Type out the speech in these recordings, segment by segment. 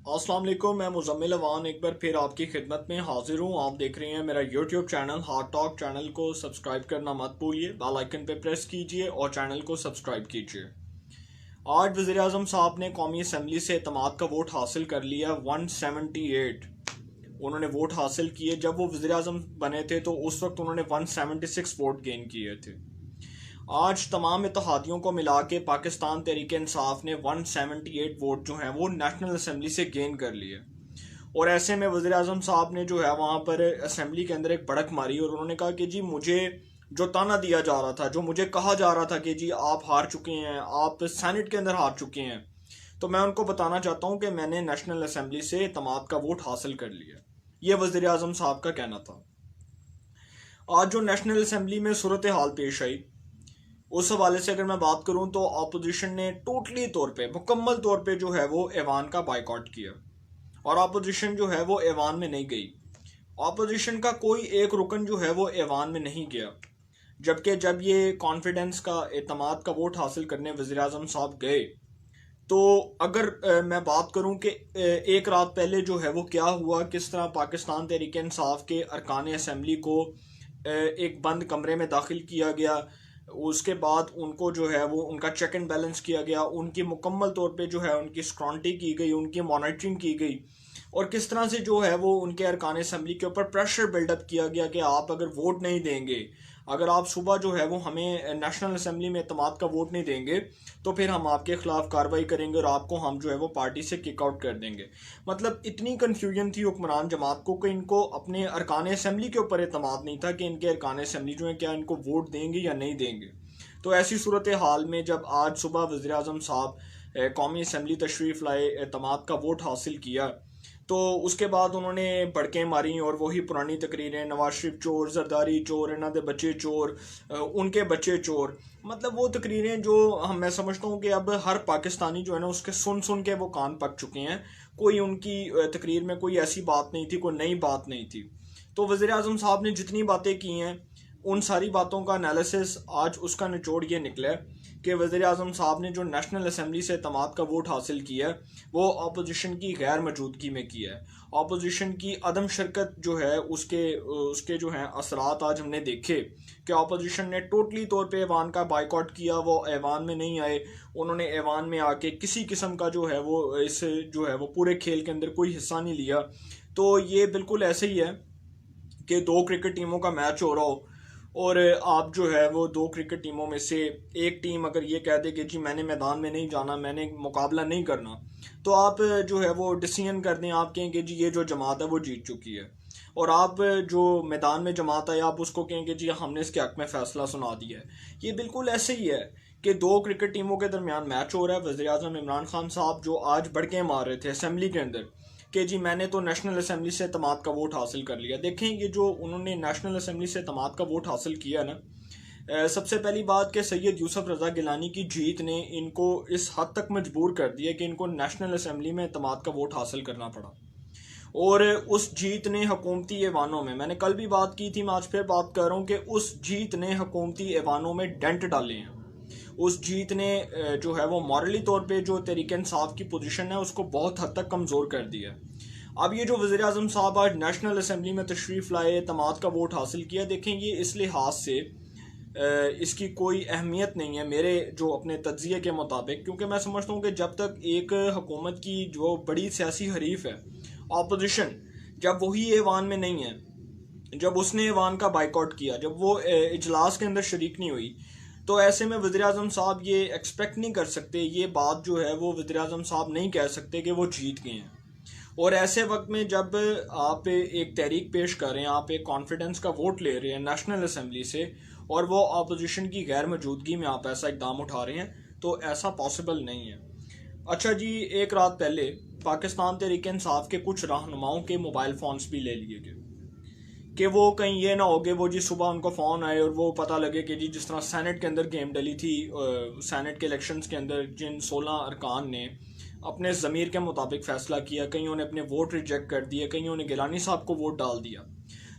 अस्सलाम वालेकुम, मैं मुज़म्मिल अवान एक बार फिर आपकी खिदमत में हाजिर हूँ। आप देख रहे हैं मेरा YouTube channel heart talk. Channel को सब्सक्राइब करना मत भूलिए, बेल आइकन पे प्रेस कीजिए और चैनल को सब्सक्राइब कीजिए। आज वज़ीर आज़म साहब ने कौमी असम्बली से एतमाद का वोट हासिल कर लिया। 178 उन्होंने वोट हासिल किए। जब वो वज़ीर आज़म बने थे तो उस वक्त उन्होंने 176 वोट गेन किए थे। आज तमाम इत्तेहादियों को मिला के पाकिस्तान तहरीक इंसाफ ने 178 वोट जो हैं वो नेशनल असम्बली से गेन कर लिए। और ऐसे में वज़ीर आज़म साहब ने जो है वहाँ पर असम्बली के अंदर एक भड़क मारी और उन्होंने कहा कि जी मुझे जो ताना दिया जा रहा था, जो मुझे कहा जा रहा था कि जी आप हार चुके हैं, आप सेनेट के अंदर हार चुके हैं, तो मैं उनको बताना चाहता हूँ कि मैंने नेशनल असम्बली से एतमाद का वोट हासिल कर लिया। ये वज़ीर आज़म साहब का कहना था। आज जो नेशनल असम्बली में सूरत हाल पेश आई, उस हवाले से अगर मैं बात करूं तो अपोजिशन ने टोटली तौर पे, मुकम्मल तौर पे जो है वो ऐवान का बाइकआउट किया और अपोजिशन जो है वो ऐवान में नहीं गई। अपोजिशन का कोई एक रुकन जो है वो ऐवान में नहीं गया। जबकि जब ये कॉन्फिडेंस का, एतमाद का वोट हासिल करने वज़ीर आज़म साहब गए, तो अगर मैं बात करूं कि एक रात पहले जो है वो क्या हुआ, किस तरह पाकिस्तान तहरीक इंसाफ के अरकान असम्बली को एक बंद कमरे में दाखिल किया गया, उसके बाद उनको जो है वो उनका चेक एंड बैलेंस किया गया, उनकी मुकम्मल तौर पे जो है उनकी स्क्रॉनिटी की गई, उनकी मॉनिटरिंग की गई, और किस तरह से जो है वो उनके अरकान असम्बली के ऊपर प्रेशर बिल्डअप किया गया कि आप अगर वोट नहीं देंगे, अगर आप सुबह जो है वो हमें नेशनल असम्बली में एतमाद का वोट नहीं देंगे तो फिर हम आपके खिलाफ कार्रवाई करेंगे और आपको हम जो है वो पार्टी से किक आउट कर देंगे। मतलब इतनी कन्फ्यूजन थी हुक्मरान जमात को कि इनको अपने अरकान असम्बली के ऊपर एतमाद नहीं था कि इनके अरकान असम्बली जो है क्या इनको वोट देंगे या नहीं देंगे। तो ऐसी सूरत हाल में जब आज सुबह वज़ीर आज़म साहब कौमी असम्बली तशरीफ़ लाए, एतमाद का वोट हासिल किया, तो उसके बाद उन्होंने भड़कें मारी और वही पुरानी तकरीरें, नवाज शरीफ चोर, जरदारी चोर, इन्हों के बच्चे चोर, उनके बच्चे चोर। मतलब वो तकरीरें जो मैं समझता हूँ कि अब हर पाकिस्तानी जो है ना उसके सुन सुन के वो कान पक चुके हैं। कोई उनकी तकरीर में कोई ऐसी बात नहीं थी, कोई नई बात नहीं थी। तो वज़ीर आज़म साहब ने जितनी बातें की हैं उन सारी बातों का एनालिसिस आज उसका निचोड़ ये निकला है कि वज़ीर आज़म साहब ने जो नेशनल असम्बली से एतमाद का वोट हासिल किया है वो अपोजिशन की गैर मौजूदगी में किया है। अपोजिशन की अदम शिरकत जो है उसके उसके जो हैं असरात आज हमने देखे कि अपोजिशन ने टोटली तौर पे ऐवान का बाइकआउट किया। वो ऐवान में नहीं आए, उन्होंने ऐवान में आके किसी किस्म का जो है वो इस जो है वो पूरे खेल के अंदर कोई हिस्सा नहीं लिया। तो ये बिल्कुल ऐसे ही है कि दो क्रिकेट टीमों का मैच हो रहा हो और आप जो है वो दो क्रिकेट टीमों में से एक टीम अगर ये कह दे कि जी मैंने मैदान में नहीं जाना, मैंने मुकाबला नहीं करना, तो आप जो है वो डिसीजन कर दें, आप कहें कि जी ये जो जमात है वो जीत चुकी है, और आप जो मैदान में जमात है आप उसको कहें कि जी हमने इसके हक में फ़ैसला सुना दिया है। ये बिल्कुल ऐसे ही है कि दो क्रिकेट टीमों के दरमियान मैच हो रहा है। वज़ीर आज़म इमरान खान साहब जो आज भड़के मार रहे थे असम्बली के अंदर कि जी मैंने तो नेशनल असम्बली से एतमाद का वोट हासिल कर लिया। देखें ये जो उन्होंने नेशनल असम्बली से एतमाद का वोट हासिल किया ना, सबसे पहली बात कि सैयद यूसुफ रज़ा गिलानी की जीत ने इनको इस हद तक मजबूर कर दिया कि इनको नेशनल असम्बली में एतमाद का वोट हासिल करना पड़ा। और उस जीत ने हुकूमती ऐवानों में, मैंने कल भी बात की थी, मैं आज फिर बात कर रहा हूँ कि उस जीत ने हुकूमती ऐवानों में डेंट डाले हैं। उस जीत ने जो है वो मॉरली तौर पे जो तहरीक इंसाफ की पोजीशन है उसको बहुत हद तक कमज़ोर कर दिया है। अब ये जो वज़ीर आज़म साहब आज नेशनल असम्बली में तशरीफ़ लाए, एतमाद का वोट हासिल किया, देखें ये इस लिहाज से इसकी कोई अहमियत नहीं है मेरे जो अपने तज्ज़िये के मुताबिक, क्योंकि मैं समझता हूँ कि जब तक एक हुकूमत की जो बड़ी सियासी हरीफ है अपोजिशन, जब वही ऐवान में नहीं है, जब उसने ऐवान का बाइकआउट किया, जब वो इजलास के अंदर शरीक नहीं हुई, तो ऐसे में वज़ीर आज़म साहब ये एक्सपेक्ट नहीं कर सकते, ये बात जो है वो वज़ीर आज़म साहब नहीं कह सकते कि वो जीत गए हैं। और ऐसे वक्त में जब आप एक तहरीक पेश कर रहे हैं, आप एक कॉन्फिडेंस का वोट ले रहे हैं नेशनल असम्बली से, और वो अपोजिशन की गैर मौजूदगी में आप ऐसा इकदाम उठा रहे हैं, तो ऐसा पॉसिबल नहीं है। अच्छा जी, एक रात पहले पाकिस्तान तहरीक इंसाफ के कुछ रहनुमाओं के मोबाइल फ़ोन्स भी ले लिए गए कि वो कहीं ये ना हो गए वो जी सुबह उनको फ़ोन आए और वो पता लगे कि जी जिस तरह सेनेट के अंदर गेम डली थी, सेनेट के इलेक्शंस के अंदर जिन 16 अरकान ने अपने ज़मीर के मुताबिक फ़ैसला किया, कईयों ने अपने वोट रिजेक्ट कर दिए, कईयों ने गिलानी साहब को वोट डाल दिया।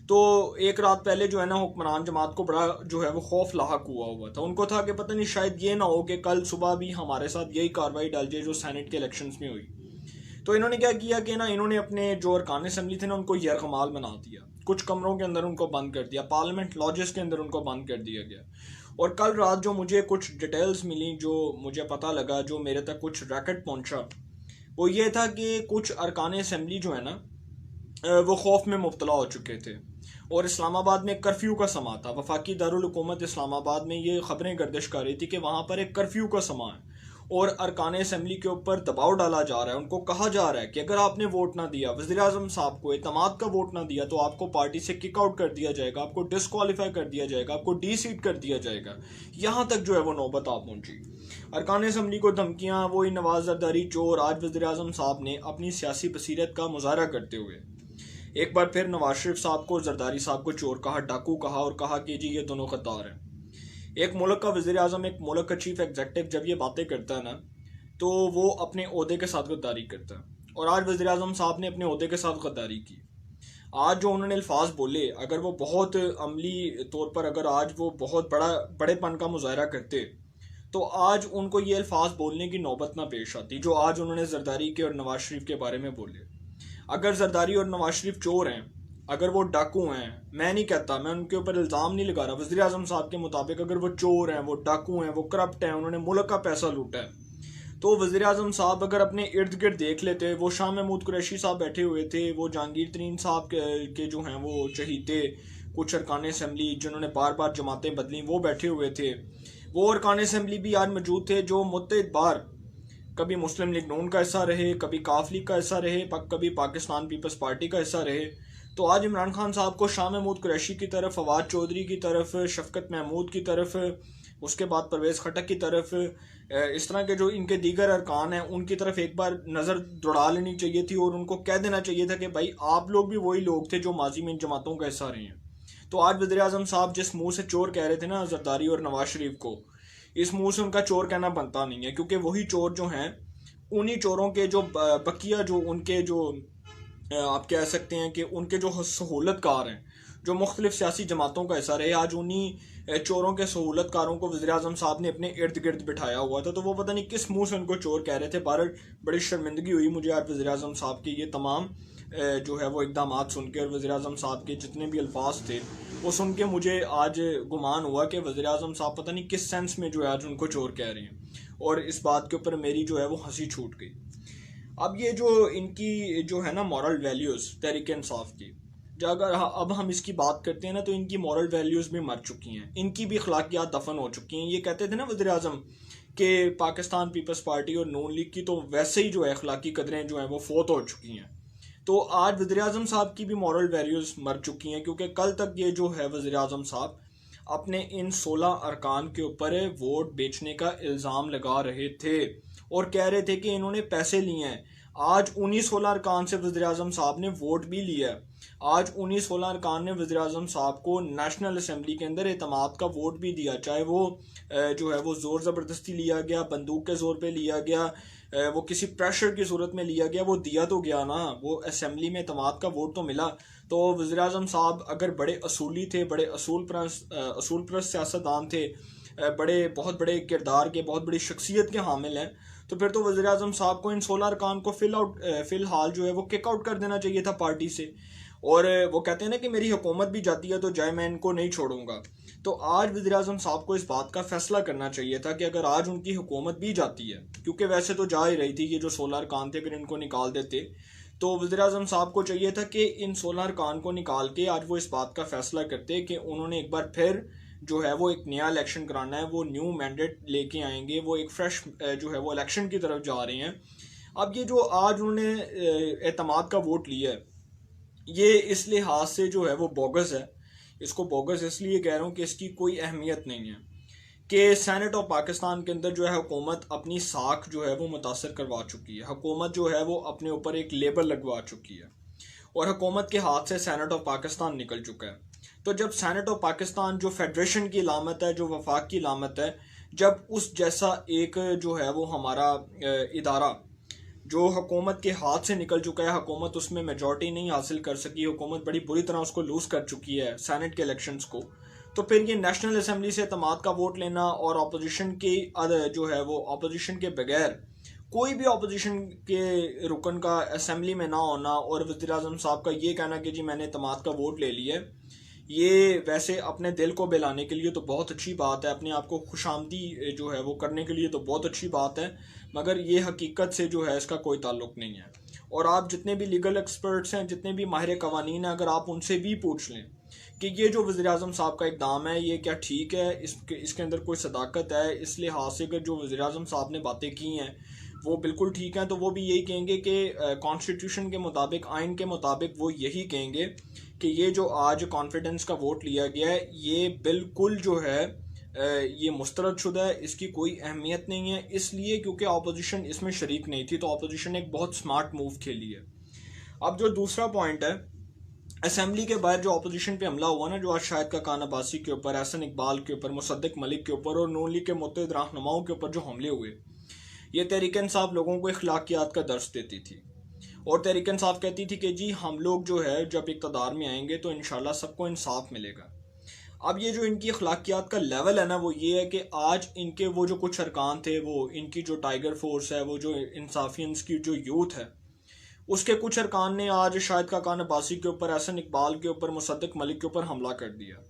तो एक रात पहले जो है ना हुक्मरान जमात को बड़ा जो है वो खौफ लाहक हुआ था। उनको था कि पता नहीं शायद ये ना हो कि कल सुबह भी हमारे साथ यही कार्रवाई डल जाए जो सेनेट के इलेक्शंस में हुई। तो इन्होंने क्या किया कि ना इन्होंने अपने जो अरकान असम्बली थे ना उनको यरगमाल बना दिया, कुछ कमरों के अंदर उनको बंद कर दिया, पार्लियामेंट लॉजेस के अंदर उनको बंद कर दिया गया। और कल रात जो मुझे कुछ डिटेल्स मिली, जो मुझे पता लगा, जो मेरे तक कुछ रैकेट पहुंचा, वो ये था कि कुछ अरकान असम्बली जो है ना वो खौफ में मुब्तला हो चुके थे। और इस्लामाबाद में कर्फ्यू का समा था, वफाकी दारुल हुकूमत इस्लामाबाद में ये खबरें गर्दिश कर रही थी कि वहाँ पर एक कर्फ्यू का समा है और अरकान असम्बली के ऊपर दबाव डाला जा रहा है। उनको कहा जा रहा है कि अगर आपने वोट ना दिया, वज़ीर आज़म साहब को एतमाद का वोट ना दिया, तो आपको पार्टी से किक आउट कर दिया जाएगा, आपको डिसक्वालीफाई कर दिया जाएगा, आपको डी सीट कर दिया जाएगा। यहाँ तक जो है वो नौबत आ पहुंची। अरकान असम्बली को धमकियाँ, वही नवाज जरदारी चोर। आज वज़ीर आज़म साहब ने अपनी सियासी बसीरत का मुजाहरा करते हुए एक बार फिर नवाज शरीफ साहब को, जरदारी साहब को चोर कहा, डाकू कहा और कहा कि जी ये दोनों गद्दार हैं। एक मुल्क का वज़ीर आज़म, एक मुल्क का चीफ एग्जीक्यूटिव जब ये बातें करता है ना, तो वो अपने ओहदे के साथ गद्दारी करता है। और आज वज़ीर आज़म साहब ने अपने ओहदे के साथ गद्दारी की। आज जो उन्होंने अल्फाज बोले, अगर वो बहुत अमली तौर पर, अगर आज वो बहुत बड़ेपन का मुजाहरा करते, तो आज उनको ये अल्फाज बोलने की नौबत ना पेश आती जो आज उन्होंने जरदारी के और नवाज शरीफ के बारे में बोले। अगर जरदारी और नवाज शरीफ चोर हैं, अगर वो डाकू हैं, मैं नहीं कहता, मैं उनके ऊपर इल्ज़ाम नहीं लगा रहा, वज़ीर आज़म साहब के मुताबिक अगर वो चोर हैं, वो डाकू हैं, वो करप्ट हैं, उन्होंने मुल्क का पैसा लूटा है, तो वज़ीर आज़म साहब अगर अपने इर्द गिर्द देख लेते, वो शाह महमूद कुरैशी साहब बैठे हुए थे, वो जहांगीर तरीन साहब के जो हैं वो चहीते, कुछ अरकान असम्बली जिन्होंने बार बार जमातें बदली, वो बैठे हुए थे। वो अरकान असम्बली भी आज मौजूद थे जो मुत्तहिद बार कभी मुस्लिम लीग नून का हिस्सा रहे, कभी काफ लीग का हिस्सा रहे, कभी पाकिस्तान पीपल्स पार्टी का हिस्सा रहे। तो आज इमरान खान साहब को शाह महमूद कुरैशी की तरफ, फवाद चौधरी की तरफ, शफकत महमूद की तरफ, उसके बाद परवेज़ खटक की तरफ, इस तरह के जो इनके दीगर अरकान हैं उनकी तरफ एक बार नज़र दौड़ा लेनी चाहिए थी और उनको कह देना चाहिए था कि भाई आप लोग भी वही लोग थे जो माजी में इन जमातों का हिस्सा रहे हैं। तो आज वज़ीर आज़म साहब जिस मुँह से चोर कह रहे थे ना जरदारी और नवाज शरीफ को, इस मुंह से उनका चोर कहना बनता नहीं है, क्योंकि वही चोर जो हैं, उन्हीं चोरों के जो बकिया, जो उनके जो आप कह सकते हैं कि उनके जो सहूलतकार हैं, जो मुख्तलिफ सियासी जमातों का हिस्सा रहे, आज उन्हीं चोरों के सहूलतकारों को वज़ीर आज़म साहब ने अपने इर्द गिर्द बिठाया हुआ था। तो वो पता नहीं किस मुंह से उनको चोर कह रहे थे। बड़ी शर्मिंदगी हुई मुझे आज वज़ीर आज़म साहब के ये तमाम जो है वो इकदाम सुन के, और वज़ीर आज़म साहब के जितने भी अल्फाज थे वो सुन के मुझे आज गुमान हुआ कि वज़ीर आज़म साहब पता नहीं किस सेंस में जो है आज उनको चोर कह रहे हैं। और इस बात के ऊपर मेरी जो है वो हंसी छूट गई। अब ये जो इनकी जो है ना मॉरल वैल्यूज़ तहरीक इंसाफ की, जो अगर अब हम इसकी बात करते हैं ना, तो इनकी मॉरल वैल्यूज़ भी मर चुकी हैं, इनकी भी अखलाकियात दफन हो चुकी हैं। ये कहते थे ना वज़ीर आज़म कि पाकिस्तान पीपल्स पार्टी और नून लीग की तो वैसे ही जो है अखलाकी कदरें जो हैं वो फोत हो चुकी हैं। तो आज वज़ीर आज़म साहब की भी मॉरल वैल्यूज़ मर चुकी हैं, क्योंकि कल तक ये जो है वज़ीर आज़म साहब अपने इन 16 अरकान के ऊपर वोट बेचने का इल्ज़ाम लगा रहे थे और कह रहे थे कि इन्होंने पैसे लिए हैं। आज उन्हीं 16 अरकान से वज़ीर आज़म साहब ने वोट भी लिया है। आज उन्हीं 16 अरकान ने वज़ीर आज़म साहब को नेशनल असम्बली के अंदर एतमाद का वोट भी दिया, चाहे वो जो है वो ज़ोर ज़बरदस्ती लिया गया, बंदूक के ज़ोर पे लिया गया, वो किसी प्रेशर की सूरत में लिया गया, वो दिया तो गया ना, वो असम्बली में एतमाद का वोट तो मिला। तो वज़ीर आज़म साहब अगर बड़े असूली थे, बड़े असूल परस्त सियासतदान थे, बहुत बड़े किरदार के, बहुत बड़ी शख्सियत के हामिल हैं, तो फिर तो वज़ीर आज़म साहब को इन 16 अरकान को फ़िलहाल जो है वो किक आउट कर देना चाहिए था पार्टी से। और वो कहते हैं ना कि मेरी हुकूमत भी जाती है तो जाए, मैं इनको नहीं छोड़ूंगा। तो आज वज़ीर आज़म साहब को इस बात का फैसला करना चाहिए था कि अगर आज उनकी हुकूमत भी जाती है, क्योंकि वैसे तो जा ही रही थी, ये जो 16 अरकान थे अगर इनको निकाल देते, तो वज़ीर आज़म साहब को चाहिए था कि इन 16 अरकान को निकाल के आज वो इस बात का फैसला करते कि उन्होंने एक बार फिर जो है वो एक नया इलेक्शन कराना है, वो न्यू मैंडेट लेके आएंगे, वो एक फ्रेश जो है वो इलेक्शन की तरफ जा रहे हैं। अब ये जो आज उन्होंने एतमाद का वोट लिया है, ये इस लिहाज से जो है वो बोगस है। इसको बोगस इसलिए कह रहा हूँ कि इसकी कोई अहमियत नहीं है कि सेनेट ऑफ पाकिस्तान के अंदर जो है हुकूमत अपनी साख जो है वो मुतासर करवा चुकी है, हुकूमत जो है वो अपने ऊपर एक लेबल लगवा चुकी है और हुकूमत के हाथ से सेनेट ऑफ पाकिस्तान निकल चुका है। तो जब सेनेट ऑफ पाकिस्तान जो फेडरेशन की अलामत है, जो वफाक की अलामत है, जब उस जैसा एक जो है वो हमारा इदारा जो हुकूमत के हाथ से निकल चुका है, हुकूमत उसमें मेजॉरिटी नहीं हासिल कर सकी, हुकूमत बड़ी बुरी तरह उसको लूज़ कर चुकी है सेनेट के इलेक्शंस को, तो फिर ये नेशनल असम्बली से एतमाद का वोट लेना और अपोजिशन की जो है वो अपोजिशन के बगैर कोई भी अपोजिशन के रुकन का असम्बली में ना होना और वज़ीर-ए-आज़म साहब का ये कहना कि जी मैंने इत्तेमाद का वोट ले लिया है, ये वैसे अपने दिल को बहलाने के लिए तो बहुत अच्छी बात है, अपने आप को खुशामदी जो है वो करने के लिए तो बहुत अच्छी बात है, मगर ये हकीकत से जो है इसका कोई ताल्लुक़ नहीं है। और आप जितने भी लीगल एक्सपर्ट्स हैं, जितने भी माहिर कवानीन हैं, अगर आप उनसे भी पूछ लें कि ये जो वज़ीर-ए-आज़म साहब का इक़दाम है ये क्या ठीक है, इसके अंदर कोई सदाकत है, इस लिहाज से अगर जो वज़ीर-ए-आज़म साहब ने बातें की हैं वो बिल्कुल ठीक हैं, तो वो भी यही कहेंगे कि कॉन्स्टिट्यूशन के मुताबिक, आइन के मुताबिक वो यही कहेंगे कि ये जो आज कॉन्फिडेंस का वोट लिया गया है ये बिल्कुल जो है ये मुस्तरदशुदा है, इसकी कोई अहमियत नहीं है, इसलिए क्योंकि अपोजिशन इसमें शरीक नहीं थी, तो अपोजिशन ने एक बहुत स्मार्ट मूव खेली है। अब जो दूसरा पॉइंट है, असेंबली के बाहर जो अपोजिशन पे हमला हुआ ना, जो आज शाहिद खाकान अब्बासी के ऊपर, एहसन इकबाल के ऊपर, मुसद्दिक मलिक के ऊपर और नून लीग के मुत्तहिद रहनुमाओं के ऊपर जो हमले हुए, ये तहरीक इंसाफ लोगों को अखलाकियात का दर्स देती थी और तहरीक इंसाफ कहती थी कि जी हम लोग जो है जब इक़्तिदार में आएंगे तो इंशाल्लाह सबको इंसाफ मिलेगा। अब ये जो इनकी अखलाकियात का लेवल है ना, वो ये है कि आज इनके वो जो कुछ अरकान थे, वो इनकी जो टाइगर फोर्स है, वो जो इंसाफियंस की जो यूथ है, उसके कुछ अरकान ने आज शाहिद खाकान अब्बासी के ऊपर, एहसन इकबाल के ऊपर, मुसद्दिक मलिक के ऊपर हमला कर दिया।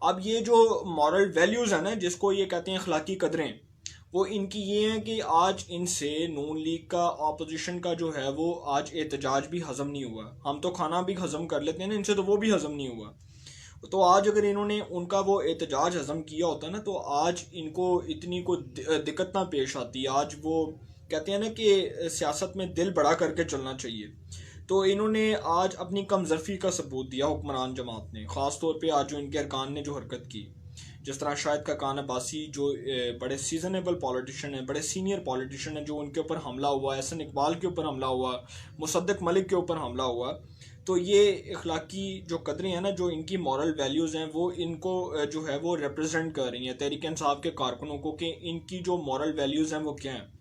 अब ये जो मॉरल वैल्यूज़ है ना, जिसको ये कहते हैं अखलाकी कदरें, वो इनकी ये हैं कि आज इनसे नून लीग का अपोजिशन का जो है वो आज एहतजाज भी हज़म नहीं हुआ। हम तो खाना भी हज़म कर लेते हैं ना, इनसे तो वो भी हज़म नहीं हुआ। तो आज अगर इन्होंने उनका वो एहतजाज हज़म किया होता ना, तो आज इनको इतनी कोई दिक्कत ना पेश आती। आज वो कहते हैं ना कि सियासत में दिल बड़ा करके चलना चाहिए, तो इन्होंने आज अपनी कमज़र्फ़ी का सबूत दिया हुक्मरान जमात ने, ख़ास तौर पे आज जो इनके अरकान ने जो हरकत की, जिस तरह शाहिद खाकान अब्बासी जो बड़े सीजनेबल पॉलिटिशियन हैं, बड़े सीनियर पॉलिटिशियन हैं, जो उनके ऊपर हमला हुआ, एहसन इकबाल के ऊपर हमला हुआ, मुसद्दिक मलिक के ऊपर हमला हुआ, तो ये अखलाकी जो कदरें हैं ना, जो इनकी मॉरल वैल्यूज़ हैं, वो इनको जो है वो रिप्रेजेंट कर रही हैं तहरीक इंसाफ के कारकुनों को, कि इनकी जो मॉरल वैल्यूज़ हैं वो क्या हैं।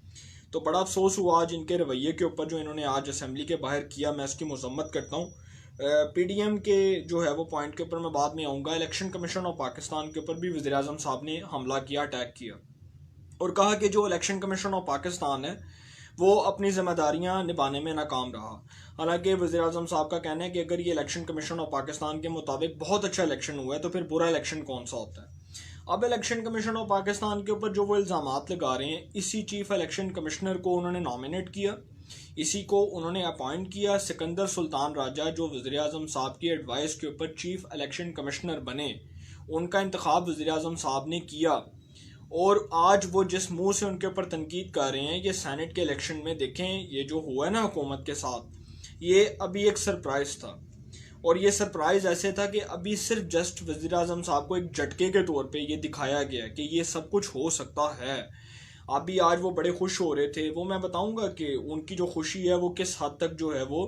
तो बड़ा अफसोस हुआ आज इनके रवैये के ऊपर जो इन्होंने आज असम्बली के बाहर किया, मैं इसकी मजम्मत करता हूँ। पीडीएम के जो है वो पॉइंट के ऊपर मैं बाद में आऊँगा। इलेक्शन कमीशन ऑफ पाकिस्तान के ऊपर भी वज़ीर-ए-आज़म साहब ने हमला किया, अटैक किया और कहा कि जो इलेक्शन कमीशन ऑफ पाकिस्तान है वो अपनी जिम्मेदारियां निभाने में नाकाम रहा। हालांकि वज़ीर-ए-आज़म साहब का कहना है कि अगर ये इलेक्शन कमीशन ऑफ पाकिस्तान के मुताबिक बहुत अच्छा इलेक्शन हुआ है तो फिर बुरा इलेक्शन कौन सा होता है। अब इलेक्शन कमीशन ऑफ पाकिस्तान के ऊपर जो वो इल्ज़ामात लगा रहे हैं, इसी चीफ इलेक्शन कमिश्नर को उन्होंने नॉमिनेट किया, इसी को उन्होंने अपॉइंट किया। सिकंदर सुल्तान राजा जो वज़ीर-ए-आज़म साहब की एडवाइस के ऊपर चीफ इलेक्शन कमिश्नर बने, उनका इंतखाब वज़ीर-ए-आज़म साहब ने किया और आज वो जिस मुंह से उनके ऊपर तनकीद कर रहे हैं, ये सेनेट के इलेक्शन में देखें ये जो हुआ है ना हुकूमत के साथ, ये अभी एक सरप्राइज़ था और ये सरप्राइज़ ऐसे था कि अभी सिर्फ जस्ट वज़ीर-ए-आज़म साहब को एक झटके के तौर पे ये दिखाया गया कि ये सब कुछ हो सकता है। अभी आज वो बड़े खुश हो रहे थे, वो मैं बताऊंगा कि उनकी जो खुशी है वो किस हद तक जो है वो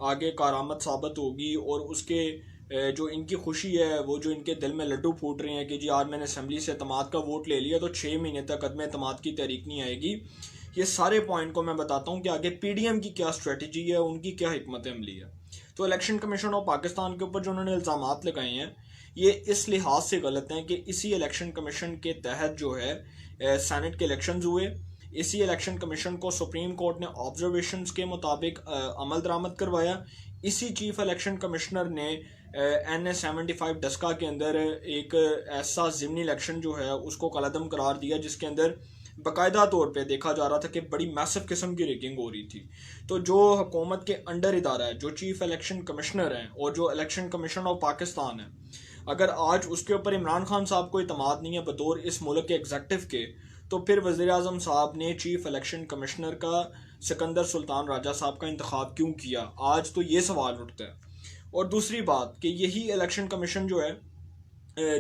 आगे कारामद साबित होगी, और उसके जो इनकी खुशी है, वो जो इनके दिल में लड्डू फूट रहे हैं कि जी आज मैंने असम्बली से एतमाद का वोट ले लिया तो 6 महीने तक अदम एतमाद की तहरीक नहीं आएगी। ये सारे पॉइंट को मैं बताता हूँ कि आगे पीडीएम की क्या स्ट्रेटजी है, उनकी क्या हिकमत अमली है। तो इलेक्शन कमीशन ऑफ पाकिस्तान के ऊपर जो उन्होंने इल्ज़ामात लगाए हैं, ये इस लिहाज से गलत हैं कि इसी इलेक्शन कमीशन के तहत जो है सेनेट के इलेक्शंस हुए, इसी इलेक्शन कमीशन को सुप्रीम कोर्ट ने ऑब्जर्वेशंस के मुताबिक अमल दरामद करवाया, इसी चीफ इलेक्शन कमिश्नर ने NA-75 डस्का के अंदर एक ऐसा ज़िमनी इलेक्शन जो है उसको कलअदम करार दिया, जिसके अंदर बाकायदा तौर पे देखा जा रहा था कि बड़ी मैसिव किस्म की रेगिंग हो रही थी। तो जो हुकूमत के अंडर इदारा है, जो चीफ इलेक्शन कमिश्नर हैं और जो इलेक्शन कमीशन ऑफ पाकिस्तान है, अगर आज उसके ऊपर इमरान खान साहब को इतमाद नहीं है बतौर इस मुल्क के एग्जेक्टिव के, तो फिर वज़ीर-ए-आज़म साहब ने चीफ इलेक्शन कमिश्नर का सिकंदर सुल्तान राजा साहब का इंतखाब क्यों किया, आज तो ये सवाल उठता है। और दूसरी बात कि यही इलेक्शन कमीशन जो है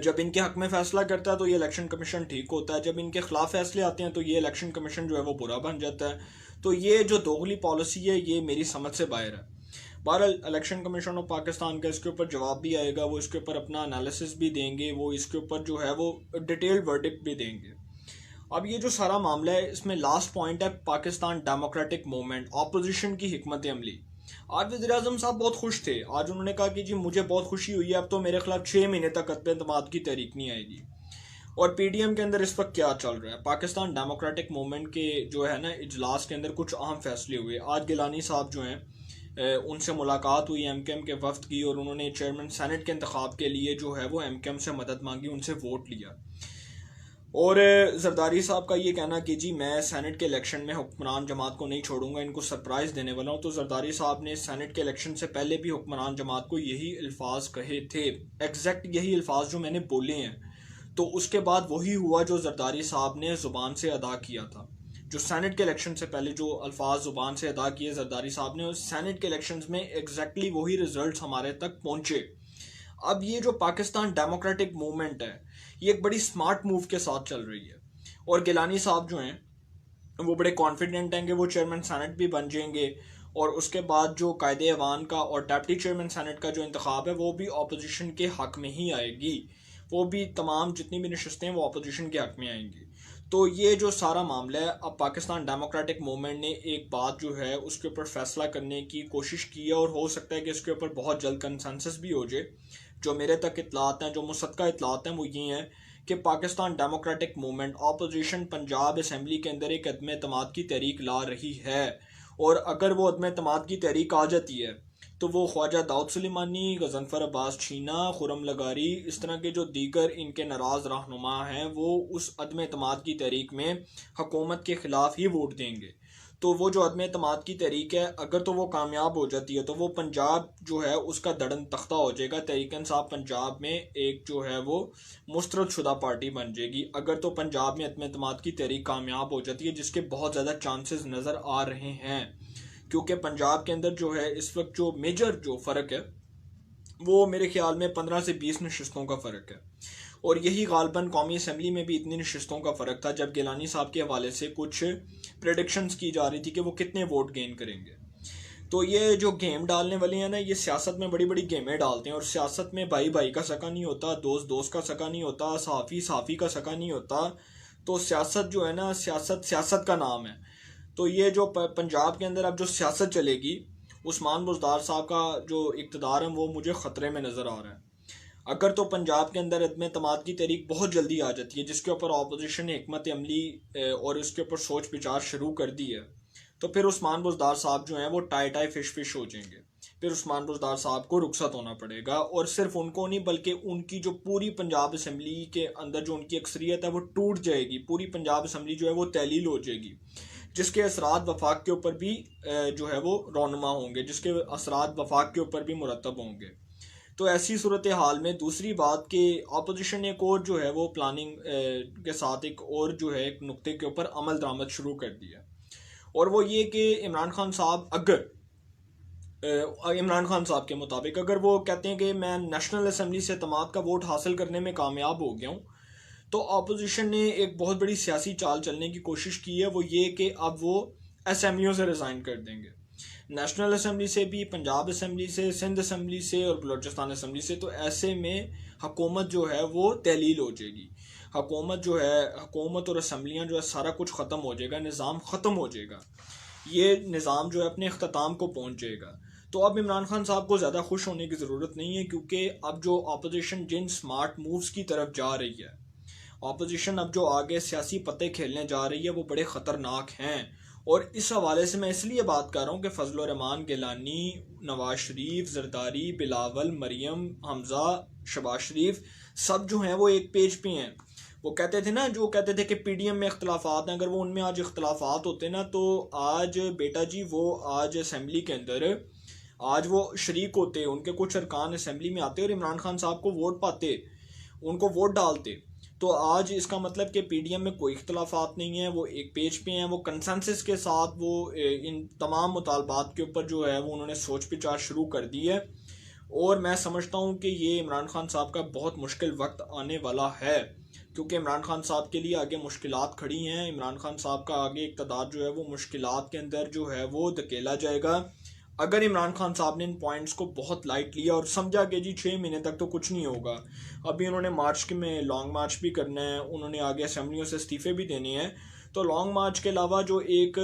जब इनके हक में फ़ैसला करता है तो ये इलेक्शन कमीशन ठीक होता है, जब इनके ख़िलाफ़ फैसले आते हैं तो ये इलेक्शन कमीशन जो है वो बुरा बन जाता है। तो ये जो दोगली पॉलिसी है ये मेरी समझ से बाहर है। बहरहाल इलेक्शन कमीशन ऑफ पाकिस्तान का इसके ऊपर जवाब भी आएगा, वो इसके ऊपर अपना एनालिसिस भी देंगे, वो इसके ऊपर जो है वो डिटेल्ड वर्डिक्ट भी देंगे। अब ये जो सारा मामला है, इसमें लास्ट पॉइंट है पाकिस्तान डेमोक्रेटिक मूवमेंट, अपोजिशन की हिकमत अमली। आज वज़ीर-ए-आज़म साहब बहुत खुश थे, आज उन्होंने कहा कि जी मुझे बहुत खुशी हुई है, अब तो मेरे खिलाफ 6 महीने तक अदम एतमाद की तहरीक नहीं आएगी। और पीडीएम के अंदर इस वक्त क्या चल रहा है? पाकिस्तान डेमोक्रेटिक मूवमेंट के जो है ना इजलास के अंदर कुछ अहम फैसले हुए। आज गिलानी साहब जो हैं उनसे मुलाकात हुई एमकेएम के वफ्द की, और उन्होंने चेयरमैन सेनेट के इंतखाब के लिए जो है वो एमकेएम से मदद मांगी, उनसे वोट लिया। और जरदारी साहब का ये कहना कि जी मैं सेनेट के इलेक्शन में हुक्मरान जमात को नहीं छोड़ूंगा, इनको सरप्राइज़ देने वाला हूँ। तो जरदारी साहब ने सेनेट के इलेक्शन से पहले भी हुक्मरान जमात को यही अल्फाज कहे थे, एग्जैक्ट यही अल्फाज जो मैंने बोले हैं। तो उसके बाद वही हुआ जो जरदारी साहब ने ज़ुबान से अदा किया था। जो सेनेट के इलेक्शन से पहले जो अल्फाज ज़ुबान से अदा किए जरदारी साहब ने, उस सेनेट के इलेक्शन में एग्जैक्टली वही रिजल्ट हमारे तक पहुँचे। अब ये जो पाकिस्तान डेमोक्रेटिक मूवमेंट है ये एक बड़ी स्मार्ट मूव के साथ चल रही है, और गिलानी साहब जो हैं वो बड़े कॉन्फिडेंट हैं कि वो चेयरमैन सेनेट भी बन जाएंगे, और उसके बाद जो कायदे अवान का और डिप्टी चेयरमैन सेनेट का जो इंतखाब है वो भी अपोजिशन के हक में ही आएगी। वो भी तमाम जितनी भी नशस्तें हैं वो अपोजिशन के हक में आएंगी। तो ये जो सारा मामला है, अब पाकिस्तान डेमोक्रेटिक मूवमेंट ने एक बात जो है उसके ऊपर फैसला करने की कोशिश की है, और हो सकता है कि इसके ऊपर बहुत जल्द कंसेंसस भी हो जाए। जो मेरे तक इतलात हैं, जो मुसद्दका इतलात हैं, वो ये हैं कि Pakistan democratic movement opposition Punjab assembly के अंदर एक अदम एतमाद की तहरीक ला रही है, और अगर वो अदम एतमाद की तहरीक आ जाती है तो वो ख्वाजा दाऊद सुलेमानी, गजनफर अब्बास छीना, खुरम लगारी, इस तरह के जो दीगर इनके नाराज़ रहनुमा हैं वो उस अदम एतमाद की तहरीक में हुकूमत के ख़िलाफ़ ही वोट देंगे। तो वो जो अदम एतमाद की तहरीक है अगर तो वो कामयाब हो जाती है तो वो पंजाब जो है उसका दड़न तख्ता हो जाएगा। तहरीक इंसाफ पंजाब में एक जो है वो मुस्तरद शुदा पार्टी बन जाएगी अगर तो पंजाब में अदम एतमाद की तहरीक कामयाब हो जाती है, जिसके बहुत ज़्यादा चांसेस नज़र आ रहे हैं। क्योंकि पंजाब के अंदर जो है इस वक्त जो मेजर जो फ़र्क है वो मेरे ख्याल में 15 से 20 नशस्तों का फ़र्क है, और यही गालबन कौमी असम्बली में भी इतनी नशस्तों का फ़र्क था जब गिलानी साहब के हवाले से कुछ प्रेडिक्शंस की जा रही थी कि वो कितने वोट गेन करेंगे। तो ये जो गेम डालने वाले हैं ना, ये सियासत में बड़ी बड़ी गेमें डालते हैं, और सियासत में भाई भाई का सका नहीं होता, दोस्त दोस्त का सका नहीं होता, सहाफ़ी सहाफ़ी का सका नहीं होता। तो सियासत जो है ना, सियासत सियासत का नाम है। तो ये जो पंजाब के अंदर अब जो सियासत चलेगी, उस्मान बुज़दार साहब का जो इक़्तिदार है वो मुझे ख़तरे में नज़र आ रहा है। अगर तो पंजाब के अंदर अदम एतमाद की तहरीक बहुत जल्दी आ जाती है, जिसके ऊपर अपोजिशन ने हिकमत अमली और इसके ऊपर सोच विचार शुरू कर दी है, तो फिर उस्मान बुज़दार साहब जो हैं वो टाई टाई फिश फिश हो जाएंगे। फिर उस्मान बुज़दार साहब को रुखसत होना पड़ेगा, और सिर्फ उनको नहीं बल्कि उनकी जो पूरी पंजाब असम्बली के अंदर जो उनकी अक्सरियत है वो टूट जाएगी। पूरी पंजाब असम्बली जो है वो तहलील हो जाएगी, जिसके असरात वफाक के ऊपर भी जो है वो रौनमा होंगे, जिसके असरात वफाक के ऊपर भी मुरतब होंगे। तो ऐसी सूरत हाल में दूसरी बात कि अपोजिशन ने एक और जो है वो प्लानिंग के साथ एक और जो है एक नुक्ते के ऊपर अमल दरामद शुरू कर दिया, और वो ये कि इमरान खान साहब इमरान खान साहब के मुताबिक अगर वो कहते हैं कि मैं नेशनल असम्बली से एतमाद का वोट हासिल करने में कामयाब हो गया हूँ, तो अपोजिशन ने एक बहुत बड़ी सियासी चाल चलने की कोशिश की है। वो ये कि अब वो असम्बलियों से रिज़ाइन कर देंगे, नेशनल असम्बली से भी, पंजाब असम्बली से, सिंध असम्बली से और बलोचिस्तान असम्बली से। तो ऐसे में हुकूमत जो है वो तहलील हो जाएगी, हुकूमत जो है, हुकूमत और असम्बलियाँ जो है सारा कुछ ख़त्म हो जाएगा, निज़ाम ख़त्म हो जाएगा, ये निज़ाम जो है अपने अख्ताम को पहुँच जाएगा। तो अब इमरान खान साहब को ज़्यादा खुश होने की ज़रूरत नहीं है, क्योंकि अब जो अपोजिशन जिन स्मार्ट मूव्स की तरफ जा रही है, अपोजिशन अब जो आगे सियासी पत्ते खेलने जा रही है वो बड़े ख़तरनाक हैं। और इस हवाले से मैं इसलिए बात कर रहा हूँ कि फजल रहमान गिलानी, नवाज शरीफ, जरदारी, बिलावल, मरियम, हमज़ा, शबाज शरीफ सब जो हैं वो एक पेज पे हैं। वो कहते थे ना, जो कहते थे कि पीडीएम में इख्तलाफात हैं, अगर वो उनमें आज इख्तलाफात होते ना तो आज बेटा जी वो आज असम्बली के अंदर आज वो शरीक होते, उनके कुछ अरकान असम्बली में आते और इमरान खान साहब को वोट पाते, उनको वोट डालते। तो आज इसका मतलब कि पीडीएम में कोई इख्तलाफात नहीं है, वो एक पेज पे हैं, वो कंसेंसस के साथ वो इन तमाम मुतालबात के ऊपर जो है वो उन्होंने सोच विचार शुरू कर दी है। और मैं समझता हूँ कि ये इमरान खान साहब का बहुत मुश्किल वक्त आने वाला है, क्योंकि इमरान खान साहब के लिए आगे मुश्किलात खड़ी हैं। इमरान खान साहब का आगे इक़्तिदार जो है वो मुश्किलात के अंदर जो है वो धकेला जाएगा। अगर इमरान खान साहब ने इन पॉइंट्स को बहुत लाइट लिया और समझा कि जी 6 महीने तक तो कुछ नहीं होगा, अभी उन्होंने मार्च के में लॉन्ग मार्च भी करना है, उन्होंने आगे असम्बलियों से इस्तीफ़े भी देने हैं, तो लॉन्ग मार्च के अलावा जो एक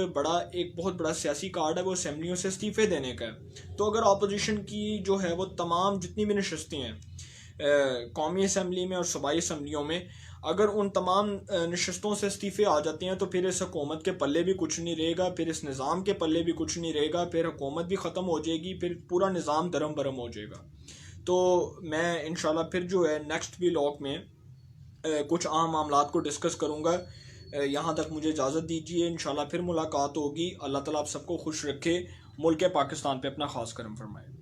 बहुत बड़ा सियासी कार्ड है वो असम्बलियों से इस्तीफ़े देने का है। तो अगर अपोजिशन की जो है वो तमाम जितनी भी नशस्तें हैं कौमी असम्बली में और सूबाई असम्बलियों में, अगर उन तमाम नशस्तों से इस्तीफ़े आ जाते हैं तो फिर इस हुकूमत के पल्ले भी कुछ नहीं रहेगा, फिर इस निज़ाम के पल्ले भी कुछ नहीं रहेगा, फिर हुकूमत भी ख़त्म हो जाएगी, फिर पूरा निज़ाम दरम बरम हो जाएगा। तो मैं इंशाल्लाह फिर जो है नेक्स्ट व्लॉग में कुछ अहम मामलात को डिस्कस करूँगा। यहाँ तक मुझे इजाज़त दीजिए, इंशाल्लाह फिर मुलाकात होगी। अल्लाह ताला आप सबको खुश रखे, मुल्क पाकिस्तान पे अपना ख़ास करम फरमाए।